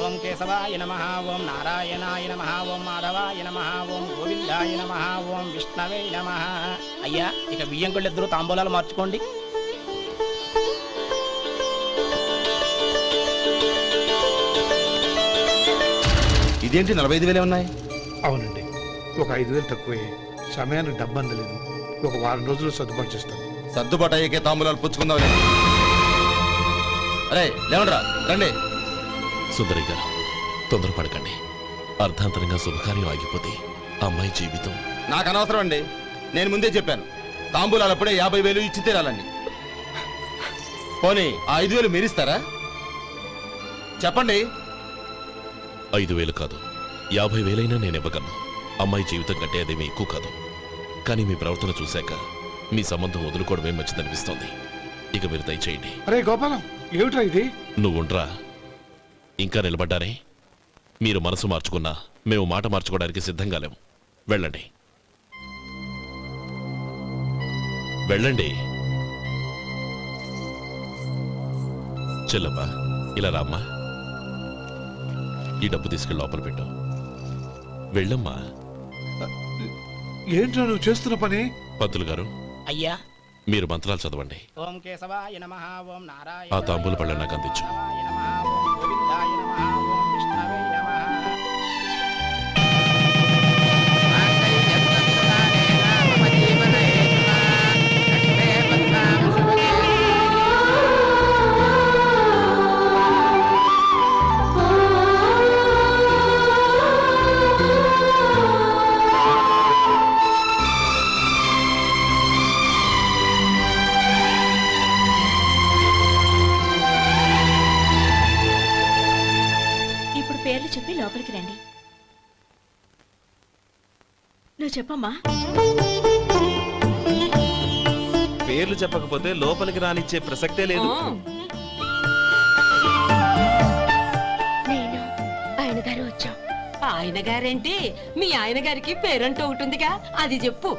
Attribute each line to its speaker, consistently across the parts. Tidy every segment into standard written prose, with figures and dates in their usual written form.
Speaker 1: ఓం కేశవాయ నమః, ఓం నారాయణాయ నమః, ఓం మాధవాయ నమః, ఓం గోవిందాయ నమః, ఓం విష్ణవే నమః. అయ్యా, ఇక బియ్యం కొళ్ళిద్దరూ తాంబూలాలు మార్చుకోండి.
Speaker 2: ఇదేంటి 45,000 ఉన్నాయి?
Speaker 3: అవునండి, ఒక 5,000 తక్కువే. సమయానికి డబ్బు అందలేదు. ఒక వారం రోజులు సర్దుబాటు చేస్తాను.
Speaker 2: సర్దుబాటు అయ్యే తాంబూలాలు పుచ్చుకుందాం. అరే లేవండ్రా, రండి.
Speaker 4: సుందరి గారు, తొందరపడకండి. అర్ధాంతరంగా శుభకార్యం ఆగిపోతే అమ్మాయి జీవితం.
Speaker 2: నాకు అనవసరం అండి, నేను ముందే చెప్పాను. తాంబూలాలు అప్పుడే 50,000 ఇచ్చి తీరాలండి. పోనీ ఆ 5,000 మీరిస్తారా? చెప్పండి.
Speaker 4: 5,000 కాదు, 50,000 నేను ఇవ్వగలను. అమ్మాయి జీవితం కంటే అదేమీ ఎక్కువ కాదు. కానీ మీ ప్రవర్తన చూశాక మీ సంబంధం వదులుకోవడమే మంచిదనిపిస్తోంది. ఇక మీరు దయచేయండి.
Speaker 3: అరే గోపాలం, ఏమిట్రా ఇది?
Speaker 4: నువ్వుండ్రా, ఇంకా నిలబడ్డానే. మీరు మనసు మార్చుకున్నా మేము మాట మార్చుకోవడానికి సిద్ధంగా లేము. వెళ్ళండి, వెళ్ళండి. చెల్లమ్మా, ఇలా రామ్మా. ఈ డబ్బు తీసుకెళ్ళి లోపల పెట్టు. వెళ్ళమ్మా.
Speaker 3: ఏంట్రా నువ్వు చేస్తున్న పని?
Speaker 4: పంతులు గారు,
Speaker 1: అయ్యా,
Speaker 4: మీరు మంత్రాలు చదవండి.
Speaker 1: ఓం కేశవాయ నమః, ఓం నారాయణ.
Speaker 4: ఆ తాంబూల పళ్ళ నాకు అందించు.
Speaker 1: గోవిందాయ నమః, ఓం విష్ణవే నమః.
Speaker 5: పేర్లు చెప్పి లోపలికి రండి. నువ్వు చెప్పమ్మా.
Speaker 6: పేర్లు చెప్పకపోతే లోపలికి రానిచ్చే ప్రసక్తే లేదు.
Speaker 5: నేను ఆయన గారు వచ్చాం.
Speaker 7: ఆయన గారేంటి? మీ ఆయన గారికి పేరంటూ ఒకటి ఉందిగా, అది చెప్పు.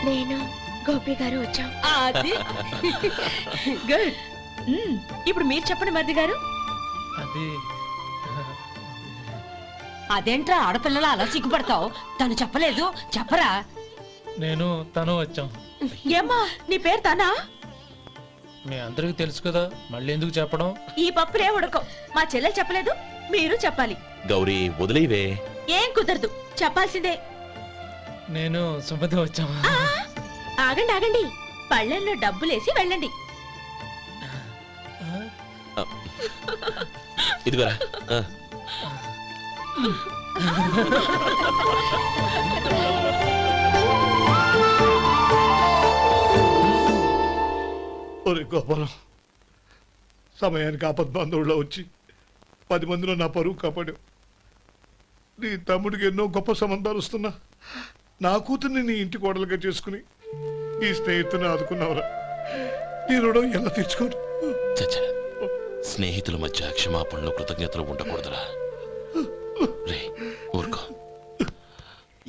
Speaker 5: నేను గోపి గారు వచ్చాం.
Speaker 7: అది
Speaker 5: గుడ్. ఇప్పుడు మీరు చెప్పండి మరిది గారు.
Speaker 7: అదేంట్రా ఆడపిల్లలు అలా సిగ్గుపడతావు? తను చెప్పలేదు, చెప్పరా.
Speaker 8: నేను తను వచ్చాం.
Speaker 5: ఏమ్మా, నీ పేరు తనా?
Speaker 8: మీ అందరికి తెలుసు కదా, మళ్ళీ ఎందుకు చెప్పడం?
Speaker 5: ఈ పప్పులే ఉడకం. మా చెల్లెలు చెప్పలేదు, మీరు చెప్పాలి.
Speaker 4: గౌరీ, వదిలేవే.
Speaker 5: ఏం కుదరదు, చెప్పాల్సిందే.
Speaker 8: నేను సుమతి వచ్చాం.
Speaker 5: ఆగండి ఆగండి, పళ్ళెల్లో డబ్బులేసి వెళ్ళండి.
Speaker 4: ఇదిగోరా.
Speaker 3: ఒరే గోపాలం, సమయానికి ఆపద్బాంధవుల్లో వచ్చి 10 మందిలో నా పరువు కాపాడావు. నీ తమ్ముడికి ఎన్నో గొప్ప సంబంధాలు వస్తున్నా నా కూతుర్ని నీ ఇంటి కోడలుగా చేసుకుని ఈ స్నేహితుని ఆదుకున్నావురా. నీ రుణం ఎలా తెచ్చుకోరు?
Speaker 4: స్నేహితుల మధ్య క్షమాపణలు, కృతజ్ఞతలు ఉండకూడదురా. రే ఊరుకో.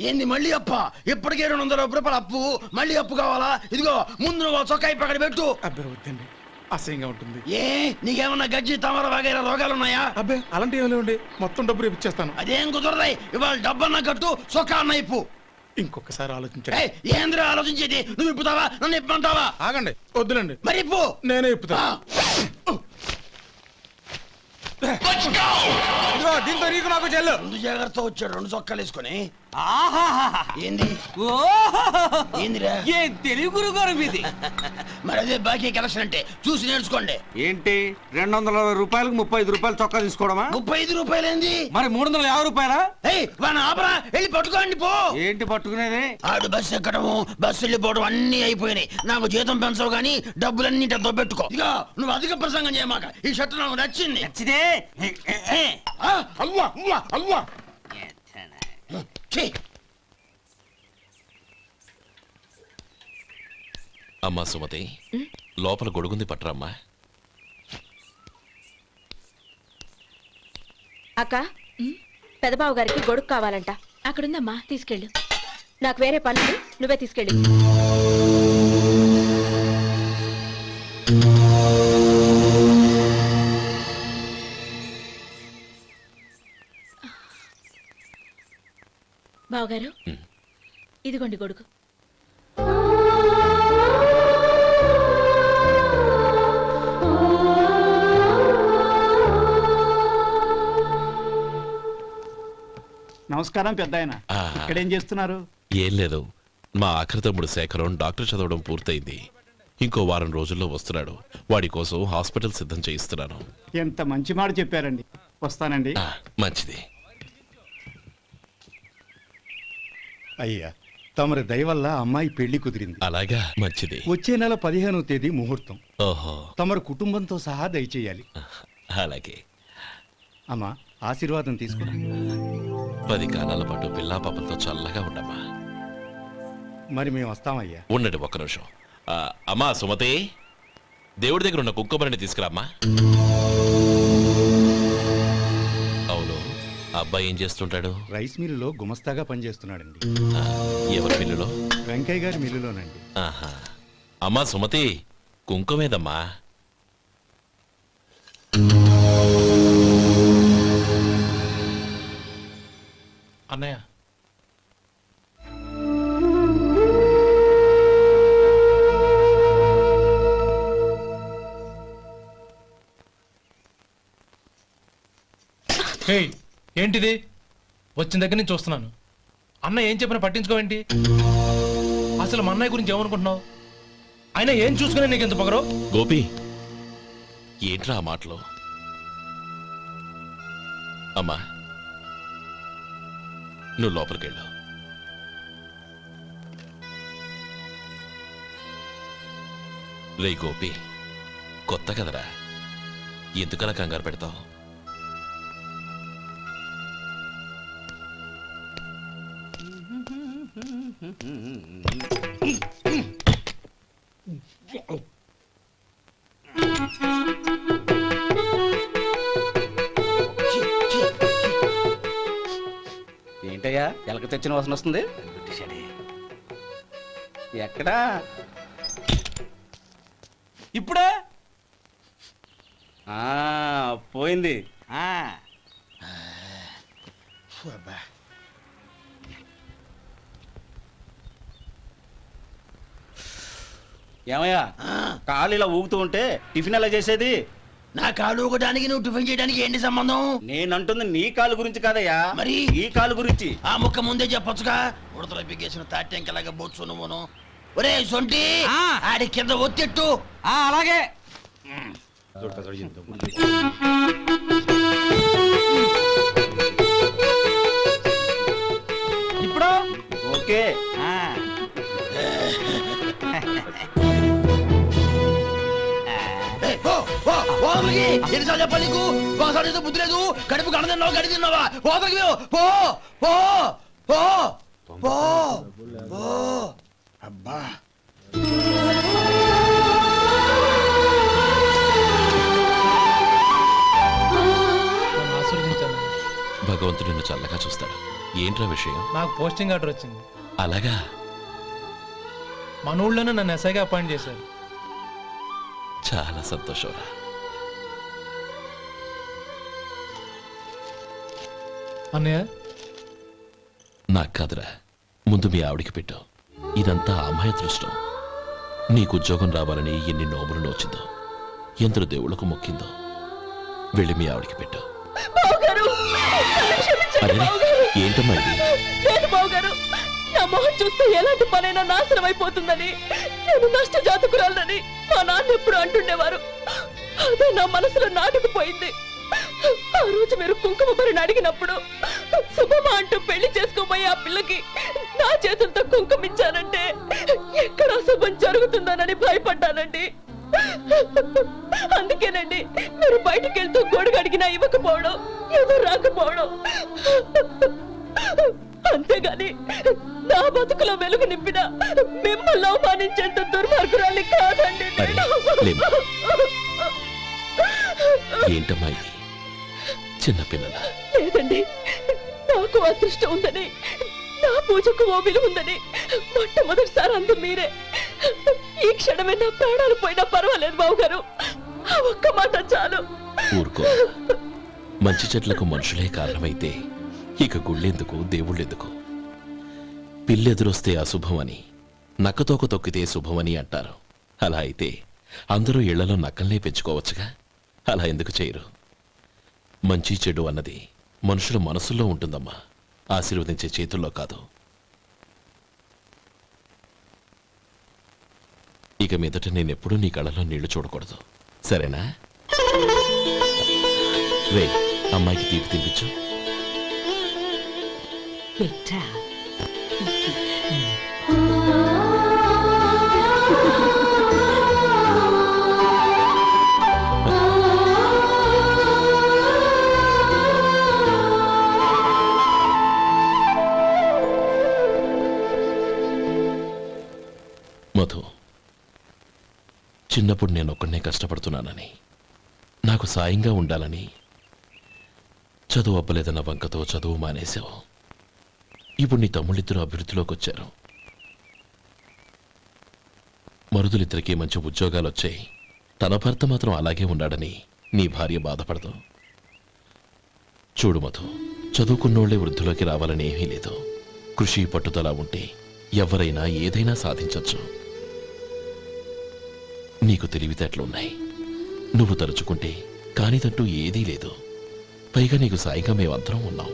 Speaker 9: ఏంది మళ్ళీ అప్ప? ఇప్పటికే 200 రూపాయలు అప్పు, మళ్ళీ అప్పు కావాలా? ఇదిగో ముందు నువ్వు చొక్కాయి పక్కన పెట్టు.
Speaker 3: అబ్బే వద్దండి, అసహ్యంగా ఉంటుంది.
Speaker 9: ఏ నీకేమన్నా గజ్జి తమర వగైరా రోగాలున్నాయా?
Speaker 3: అబ్బే అలాంటి ఏమి లేవండి, మొత్తం డబ్బు రేపు ఇచ్చేస్తాను.
Speaker 9: అదేం కుదరదాయి. ఇవాళ డబ్బన్నా కట్టు, చొక్కా అన్న ఇప్పు.
Speaker 3: ఇంకొకసారి ఆలోచించండి.
Speaker 9: ఏంద్రా ఆలోచించేది? నువ్వు ఇప్పుతావా, నన్ను ఇప్పమంటావా?
Speaker 3: ఆగండి, వద్దులండి.
Speaker 9: మరి ఇప్పు.
Speaker 3: నేనే ఇప్పుతా. దీంతో నీకు నాకు చెల్లు.
Speaker 9: ముందు జాగ్రత్త వచ్చాడు 2 చొక్కాలు వేసుకొని. ఏంది ఏందిరా?
Speaker 6: ఏం తెలివి గురుగారు మీది?
Speaker 9: మరి అదే బాకీ కలెక్షన్ అంటే చూసి నేర్చుకోండి.
Speaker 6: ఏంటి 260 రూపాయలకు 35 రూపాయలు చొక్కా తీసుకోవడమా?
Speaker 9: 35 రూపాయలు ఏంది?
Speaker 6: మరి 350 రూపాయలా?
Speaker 9: వాడిని ఆపరా, వెళ్ళి పట్టుకోండి పో.
Speaker 6: ఏంటి పట్టుకునేది?
Speaker 9: ఆడు బస్సు ఎక్కడము, బస్సు వెళ్ళిపోవడం అన్ని అయిపోయినాయి. నాకు జీతం పెంచవు గానీ డబ్బులన్నీ దొబ్బెట్టుకో. ఇక నువ్వు అధిక ప్రసంగం చేయమాక. ఈ షర్ట్ నాకు నచ్చింది.
Speaker 6: నచ్చితే
Speaker 9: అల్వా అల్వా అల్వా.
Speaker 4: అమ్మా సుమతి, లోపల గొడుగుంది పట్టరమ్మా.
Speaker 5: అక్క, పెదబాబు గారికి గొడుగు కావాలంట. అక్కడుందమ్మా, తీసుకెళ్ళు. నాకు వేరే పనులు, నువ్వే తీసుకెళ్ళు. ఇదిగోండి గొడుగు.
Speaker 10: నమస్కారం పెద్ద ఆయన.
Speaker 4: ఆ.
Speaker 10: ఇక్కడేం చేస్తున్నారు?
Speaker 4: ఏం లేదు, మా ఆఖరి తమ్ముడు శేఖరం డాక్టర్ చదవడం పూర్తయింది. ఇంకో వారం రోజుల్లో వస్తున్నాడు. వాడి కోసం హాస్పిటల్ సిద్ధం చేయిస్తున్నాను.
Speaker 10: ఎంత మంచి మాట చెప్పారండి. వస్తానండి.
Speaker 4: మంచిది.
Speaker 11: అయ్యా, తమరి దయ వల్ల అమ్మాయి పెళ్లి కుదిరింది.
Speaker 4: అలాగా, మంచిది.
Speaker 11: వచ్చే నెల 15వ తేదీ ముహూర్తం.
Speaker 4: ఓహో,
Speaker 11: తమరు కుటుంబంతో సహా దయచేయాలి.
Speaker 4: అలాగే.
Speaker 11: అమ్మా, ఆశీర్వాదం తీసుకురా.
Speaker 4: 10 కాలాల పాటు పిల్లా పాపలతో చల్లగా ఉండమ్మా.
Speaker 11: మరి మేము వస్తామయ్యా.
Speaker 4: ఉండండి ఒక్క నిమిషం. అమ్మా సుమతి, దేవుడి దగ్గర ఉన్న కుక్కమరిని తీసుకురామ్మా. అవును, అబ్బాయి ఏం చేస్తుంటాడు?
Speaker 11: రైస్ మిల్లులో గుమస్తాగా పనిచేస్తున్నాడండి.
Speaker 4: ఎవరి మిల్లులో?
Speaker 11: వెంకయ్య గారి మిల్లులోనండి.
Speaker 4: ఆహా. అమ్మా సుమతి, కుంకుమేదమ్మా?
Speaker 8: అన్నయ్య, ఏయ్, ఏంటిది? వచ్చిన దగ్గర నుంచి చూస్తున్నాను. అన్న ఏం చెప్పినా పట్టించుకోవేంటి? అసలు మా అన్నయ్య గురించి ఏమనుకుంటున్నావు? ఆయన ఏం చూసుకునే నీకు ఎంత పొగరు?
Speaker 4: గోపి, ఏంట్రా ఆ మాటలు? అమ్మా, నువ్వు లోపలికెళ్ళు. రే గోపి, కొత్త కదరా, ఎందుకలా కంగారు పెడతావు?
Speaker 10: ఏంటయ్యా ఎలక తెచ్చిన వాసన వస్తుంది? ఎక్కడా? ఇప్పుడే పోయింది. ఏమయ్యా, కాలు ఇలా ఊగుతూ ఉంటే టిఫిన్ ఎలా చేసేది?
Speaker 9: నా కాలు ఊగడానికి నువ్వు టిఫిన్ చేయడానికి ఏంటి సంబంధం?
Speaker 10: నేనంటుంది నీ కాలు గురించి కాదయ్యా,
Speaker 9: మరి
Speaker 10: ఈ కాలు గురించి.
Speaker 9: ఆ ముక్క ముందే చెప్పొచ్చుగా. ఉడతలో పిగేసిన తాట్యంకలాగా బొచ్చు నువ్వును. ఒరే సొంటి, ఆడి కింద ఒత్తిట్టు.
Speaker 10: అలాగే. ఇప్పుడు ఓకే.
Speaker 9: ఎన్నిసార్లు చెప్పాలి నీకు? ఒకసారి ఏదో బుద్ధి లేదు. కడుపు కడదన్నావు, గడి తిన్నావా? ఓపలికి పో పో పో పో పో. అబ్బా,
Speaker 8: నన్ను ఆశీర్వదించాను.
Speaker 4: భగవంతుడు నిన్ను చల్లగా చూస్తాడు. ఏంట్రా విషయం?
Speaker 8: నాకు పోస్టింగ్ ఆర్డర్ వచ్చింది.
Speaker 4: అలాగా?
Speaker 8: మన ఊళ్ళోనే నన్ను ఎస్ఐగా అపాయింట్ చేశారు.
Speaker 4: చాలా సంతోషంరా.
Speaker 8: అన్నయ్య,
Speaker 4: నాకు కాదురా, ముందు మీ ఆవిడికి పెట్టు. ఇదంతా అమ్మాయి అదృష్టం. నీకు ఉద్యోగం రావాలని ఎన్ని నోములు నోచిందో, ఎందరు దేవుళ్లకు మొక్కిందో. వెళ్ళి మీ ఆవిడికి పెట్టు. అరే, ఏంటమ్మా ఇది?
Speaker 5: లేదు బావగారు, నా మొహం చూస్తే ఎలాంటి పనైనా నాశనం అయిపోతుందని, నేను నష్ట జాతకురాలని మా నాన్న ఎప్పుడు అంటుండేవారు. అదే నా మనసులో నాటుకుపోయింది. ఆ రోజు మీరు కుంకుమ భరిని అడిగినప్పుడు శుభమా అంటూ పెళ్లి చేసుకోబోయే ఆ పిల్లకి నా చేతులతో కుంకుమ ఇచ్చానంటే ఎక్కడ అశుభం జరుగుతుందోనని భయపడ్డానండి. అందుకేనండి మీరు బయటికి వెళ్తూ గొడుగు అడిగినా ఇవ్వకపోవడం, ఏదో రాకపోవడం. అంతేగాని నా బతుకులో వెలుగు నింపిన మిమ్మల్ని అవమానించేంత దుర్మార్గురాలి కాదండి.
Speaker 4: ఏంటమ్మా ఇది? చిన్నపిల్లల
Speaker 5: లేదండి, నాకు అదృష్టం ఉందని, నా పూజకు ఓ విలువ ఉందని మొట్టమొదటిసారి అందు మీరే. ఈ క్షణమే నా ప్రాణాలు పోయినా పర్వాలేదు బావగారు, ఆ ఒక్క మాట చాలు.
Speaker 4: ఊరుకో. మంచి చెట్లకు మనుషులే కారణమైతే ఇక గుళ్ళెందుకు, దేవుళ్ళెందుకు? పిల్లెదురొస్తే అశుభమని, నక్కతోక తొక్కితే శుభమని అంటారు. అలా అయితే అందరూ ఇళ్లలో నక్కల్నే పెంచుకోవచ్చుగా. అలా ఎందుకు చేయరు? మంచి చెడు అన్నది మనుషుల మనసుల్లో ఉంటుందమ్మా, ఆశీర్వదించే చేతుల్లో కాదు. ఇక మీదట నేనెప్పుడూ నీ కళ్ళలో నీళ్లు చూడకూడదు, సరేనా? రే, అమ్మాయికి తీపి తినిపించు.
Speaker 7: బిడ్డా
Speaker 4: మధు, చిన్నప్పుడు నేను ఒక్కడనే కష్టపడుతున్నానని, నాకు సాయంగా ఉండాలని చదువు అబ్బలేదన్న వంకతో చదువు మానేశావు. ఇప్పుడు నీ తమ్ముళ్ళిద్దరూ అభివృద్ధిలోకి వచ్చారు. మరుదులిద్దరికీ మంచి ఉద్యోగాలు వచ్చాయి. తన భర్త మాత్రం అలాగే ఉన్నాడని నీ భార్య బాధపడదు. చూడు మధు, చదువుకున్నోళ్లే వృద్ధిలోకి రావాలని ఏమీ లేదు. కృషి పట్టుదల ఉంటే ఎవరైనా ఏదైనా సాధించొచ్చు. నీకు తెలివితేటలున్నాయి. నువ్వు తలుచుకుంటే కానిదంటూ ఏదీ లేదు. పైగా నీకు సాయిగా మేమందరం ఉన్నాం.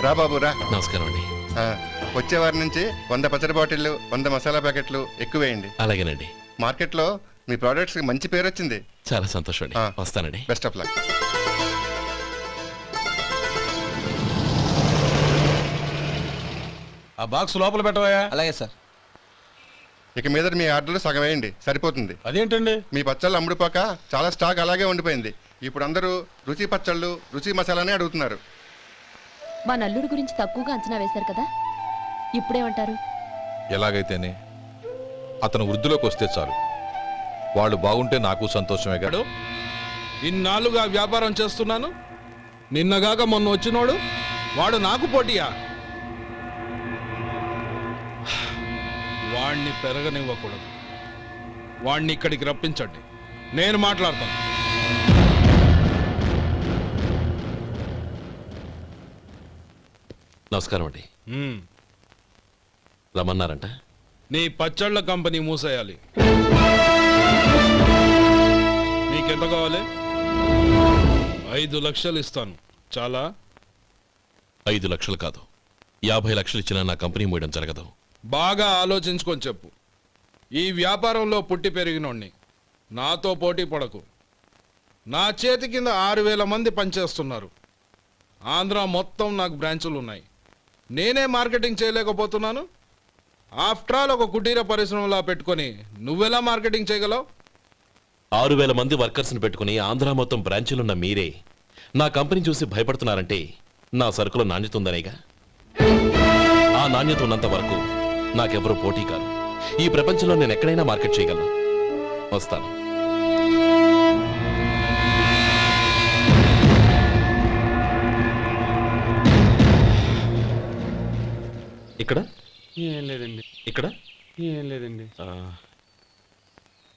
Speaker 2: రా బాబు రా.
Speaker 4: నమస్కారం అండి.
Speaker 2: వచ్చే వారి నుంచి 100 పచ్చడి బాటిళ్లు, 100 మసాలా ప్యాకెట్లు ఎక్కువేయండి.
Speaker 4: అలాగేనండి.
Speaker 2: మార్కెట్లో మీ ప్రోడక్ట్స్ మంచి పేరు వచ్చింది.
Speaker 4: చాలా సంతోషం అండి. వస్తానండి.
Speaker 2: Best of luck.
Speaker 6: ఆ బాక్స్ లోపల పెట్టవా?
Speaker 9: అలాగే సార్.
Speaker 2: ఇక మీద మీ ఆర్డర్లు సగం వేయండి, సరిపోతుంది.
Speaker 6: అదేంటండి?
Speaker 2: మీ పచ్చళ్ళు అమ్ముడుపోక చాలా స్టాక్ అలాగే ఉండిపోయింది. ఇప్పుడు అందరూ రుచి పచ్చళ్ళు, రుచి మసాలానే అడుగుతున్నారు.
Speaker 5: మా నల్లుడి గురించి తక్కువగా అంచనా వేశారు కదా, ఇప్పుడేమంటారు?
Speaker 3: ఎలాగైతేనే అతను వృద్ధిలోకి వస్తే చాలు. వాళ్ళు బాగుంటే నాకు సంతోషమే కాదు.
Speaker 6: ఇన్నాళ్ళుగా వ్యాపారం చేస్తున్నాను, నిన్నగాక మొన్న వచ్చినోడు వాడు నాకు పోటీయా? వాణ్ణి పెరగనివ్వకూడదు. వాణ్ణి ఇక్కడికి రప్పించండి, నేను మాట్లాడతాను.
Speaker 4: నమస్కారం అండి. రమ్మన్నారంట?
Speaker 6: నీ పచ్చళ్ళ కంపెనీ మూసేయాలి. నీకెంత కావాలి? 5 లక్షలు ఇస్తాను, చాలా?
Speaker 4: 5 లక్షలు కాదు, 50 లక్షలు ఇచ్చినా నా కంపెనీ మూయడం జరగదు.
Speaker 6: బాగా ఆలోచించుకొని చెప్పు. ఈ వ్యాపారంలో పుట్టి పెరిగినోణ్ణి, నాతో పోటీ పడకు. నా చేతి కింద 6,000 మంది పనిచేస్తున్నారు. ఆంధ్ర మొత్తం నాకు బ్రాంచులు ఉన్నాయి. నేనే మార్కెటింగ్ చేయలేకపోతున్నాను. ఆఫ్టర్ ఆల్ ఒక కుటీర పరిశ్రమలా పెట్టుకొని నువ్వెలా మార్కెటింగ్ చేయగలవు?
Speaker 4: 6,000 మంది వర్కర్స్ని పెట్టుకుని ఆంధ్ర మొత్తం బ్రాంచీలున్న మీరే నా కంపెనీ చూసి భయపడుతున్నారంటే నా సరుకులో నాణ్యత ఉందనేగా. ఆ నాణ్యత ఉన్నంత వరకు నాకెవరూ పోటీ కాదు. ఈ ప్రపంచంలో నేను ఎక్కడైనా మార్కెట్ చేయగలను. వస్తాను. ఇక్కడ
Speaker 10: ఏం లేదండి.
Speaker 4: ఇక్కడ
Speaker 10: ఏం లేదండి.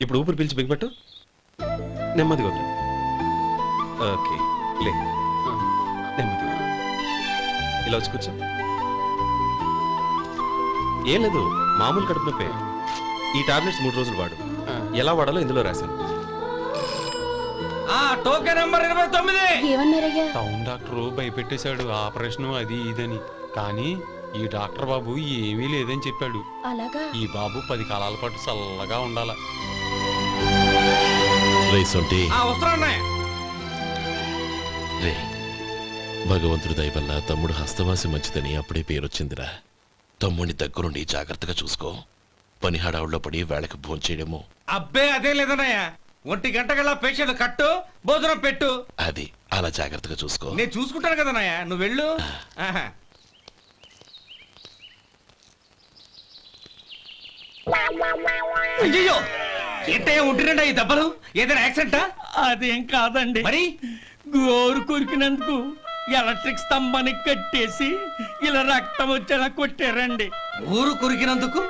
Speaker 4: ఇప్పుడు ఊపిరి పీల్చి బిగపట్టు. నెమ్మదిగా వదిలి. ఓకే, లే. నెమ్మదిగా ఇలా వచ్చి కూర్చో. ఏం లేదు, మామూలు కడుపు నొప్పే. ఈ టాబ్లెట్స్ 3 రోజులు వాడు. ఎలా వాడాలో ఇందులో రాశాను.
Speaker 9: Token number 29.
Speaker 5: ఏమన్నారయ్యా?
Speaker 10: టౌన్ డాక్టర్ భయపెట్టేశాడు, ఆపరేషన్ అది ఇదని. కానీ ఈ డాక్టర్ బాబు ఏమీ లేదని చెప్పాడు.
Speaker 5: అలాగా?
Speaker 10: ఈ బాబు 10 కాలాల పాటు చల్లగా ఉండాల.
Speaker 4: రే, భగవంతుడి దయ వల్ల తమ్ముడు హస్తవాసి మంచిదని అప్పుడే పేరొచ్చిందిరా. తమ్ముడిని దగ్గరుండి జాగ్రత్తగా చూసుకో. పని హడావుల్లో పడి వేళకి భోంచేయడము.
Speaker 9: అబ్బే అదే లేదన్నయ్య. 1 గంటకల్లా పేషెంట్ కట్టు, భోజనం పెట్టు.
Speaker 4: అది అలా జాగ్రత్తగా చూసుకో.
Speaker 9: నేను చూసుకుంటాను కదన్నయ్య, నువ్వు వెళ్ళు. అయ్యో, ఏంటయ్యా ఉంటున్నాడా ఈ దెబ్బలు? ఏదైనా యాక్సిడెంటా?
Speaker 12: అదేం కాదండి,
Speaker 9: మరి
Speaker 12: గోరు కొరికినందుకు ఎలక్ట్రిక్ స్తంభానికి కట్టేసి ఇలా రక్తం వచ్చేలా కొట్టారండి.
Speaker 9: ఊరు కొరికినందుకు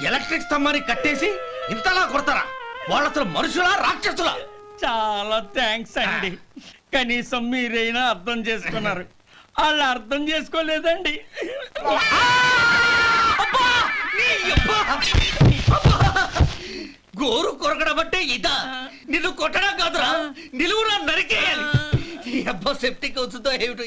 Speaker 9: ఎలక్ట్రిక్ స్తంభాన్ని కట్టేసి ఇంతలా కొడతారా? వాళ్ళు అసలు మనుషులా, రాక్షసులా?
Speaker 12: చాలా థ్యాంక్స్ అండి. కనీసం మీరైనా అర్థం చేసుకున్నారు. వాళ్ళు అర్థం చేసుకోలేదండి.
Speaker 9: గోరు కొరకడం అంటే ఇదా? నిన్ను కొట్టడం కాదురా, నిలువురా నరికేయాలి. ఈ అబ్బా సెప్టిక్ అవుతుందో ఏమిటో.